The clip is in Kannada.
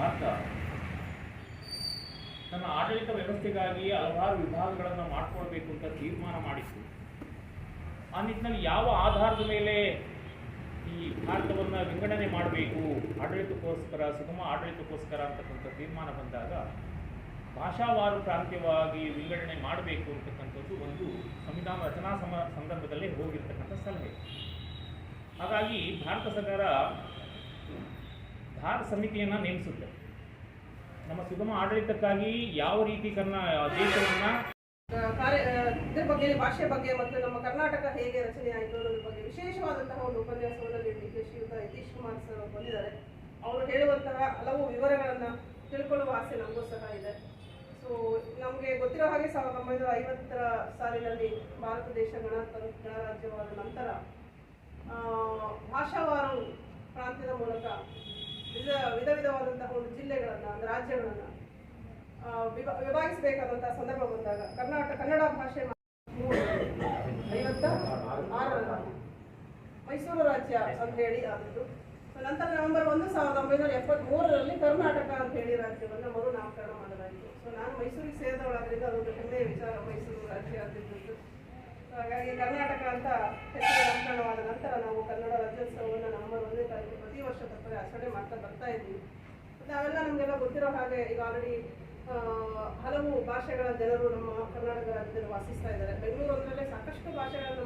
ಭಾರತ ತನ್ನ ಆಡಳಿತ ವ್ಯವಸ್ಥೆಗಾಗಿ ಹಲವಾರು ವಿಭಾಗಗಳನ್ನು ಮಾಡಿಕೊಳ್ಬೇಕು ಅಂತ ತೀರ್ಮಾನ ಮಾಡಿತ್ತು. ಆ ನಿಟ್ಟಿನಲ್ಲಿ ಯಾವ ಆಧಾರದ ಮೇಲೆ ಈ ಭಾರತವನ್ನು ವಿಂಗಡಣೆ ಮಾಡಬೇಕು, ಆಡಳಿತಕ್ಕೋಸ್ಕರ, ಸುಗಮ ಆಡಳಿತಕ್ಕೋಸ್ಕರ ಅಂತಕ್ಕಂಥ ತೀರ್ಮಾನ ಬಂದಾಗ ಭಾಷಾವಾರು ಪ್ರಾಂತ್ಯವಾಗಿ ವಿಂಗಡಣೆ ಮಾಡಬೇಕು ಅಂತಕ್ಕಂಥದ್ದು ಒಂದು ಸಂವಿಧಾನ ರಚನಾ ಸಂದರ್ಭದಲ್ಲೇ ಹೋಗಿರ್ತಕ್ಕಂಥ ಸಲಹೆ. ಹಾಗಾಗಿ ಭಾರತ ಸರ್ಕಾರ ಧಾರ್ ಸಮಿತಿಯನ್ನು ನೇಮಿಸುತ್ತೆ. ನಮ್ಮ ಸುಗಮ ಆಡಳಿತಕ್ಕಾಗಿ ಯಾವ ರೀತಿ ದೇಶವನ್ನು ಇದ್ರ ಬಗ್ಗೆ, ಭಾಷೆ ಬಗ್ಗೆ ಮತ್ತು ನಮ್ಮ ಕರ್ನಾಟಕ ಹೇಗೆ ರಚನೆ ಆಯಿತು ಅನ್ನೋದ್ರ ಬಗ್ಗೆ ವಿಶೇಷವಾದಂತಹ ಒಂದು ಉಪನ್ಯಾಸವನ್ನು ನೀಡಲಿಕ್ಕೆ ಶ್ರೀಯುತ ಯತೀಶ್ ಕುಮಾರ್ ಸರ್ ಬಂದಿದ್ದಾರೆ. ಅವರು ಹೇಳುವಂತಹ ಹಲವು ವಿವರಗಳನ್ನು ತಿಳ್ಕೊಳ್ಳುವ ಆಸೆ ನಮಗೂ ಸಹ ಇದೆ. ಸೊ ನಮಗೆ ಗೊತ್ತಿರೋ ಹಾಗೆ 1950ರ ಸಾಲಿನಲ್ಲಿ ಭಾರತ ದೇಶ ಗಣರಾಜ್ಯವಾದ ನಂತರ ಭಾಷಾವಾರು ಪ್ರಾಂತ್ಯದ ಮೂಲಕ ವಿಧ ವಿಧವಾದಂತಹ ಒಂದು ಜಿಲ್ಲೆಗಳನ್ನು, ರಾಜ್ಯಗಳನ್ನು ವಿಭಾಗಿಸಬೇಕಾದಂತಹ ಸಂದರ್ಭ ಬಂದಾಗ ಕನ್ನಡ ಭಾಷೆ 56ರಲ್ಲಿ ಮೈಸೂರು ರಾಜ್ಯ ಅಂತ ಹೇಳಿ ಆದದ್ದು. ನಂತರ ನವೆಂಬರ್ 1, 1973ರಲ್ಲಿ ಕರ್ನಾಟಕ ಅಂತ ಹೇಳಿ ರಾಜ್ಯವನ್ನು ಮರು ನಾಮಕರಣ ಮಾಡಲಾಯಿತು. ಸೊ ನಾನು ಮೈಸೂರಿಗೆ ಸೇರಿದವಳಾದ್ರಿಂದ ಅದೊಂದು ಹೆಮ್ಮೆಯ ವಿಚಾರ, ಮೈಸೂರು ರಾಜ್ಯ ಅಂತಿದ್ದು. ಹಾಗಾಗಿ ಕರ್ನಾಟಕ ಅಂತ ಹೆಸರು ನಾಮಕರಣವಾದ ನಂತರ ನಾವು ಕನ್ನಡ ರಾಜ್ಯೋತ್ಸವವನ್ನು ನವೆಂಬರ್ 1ನೇ ತಾರೀಕು ಪ್ರತಿ ವರ್ಷ ತಪ್ಪದೆ ಆಚರಣೆ ಮಾಡ್ತಾ ಬರ್ತಾ ಇದ್ದೀವಿ. ನಾವೆಲ್ಲ ನಮಗೆಲ್ಲ ಗೊತ್ತಿರೋ ಹಾಗೆ ಈಗ ಆಲ್ರೆಡಿ ಹಲವು ಭಾಷೆಗಳ ಜನರು ನಮ್ಮ ಕರ್ನಾಟಕ ರಾಜ್ಯದಲ್ಲಿ ವಾಸಿಸ್ತಾ ಇದ್ದಾರೆ. ಬೆಂಗಳೂರು ಅಂದ್ರಲ್ಲೇ ಸಾಕಷ್ಟು ಭಾಷೆಗಳನ್ನು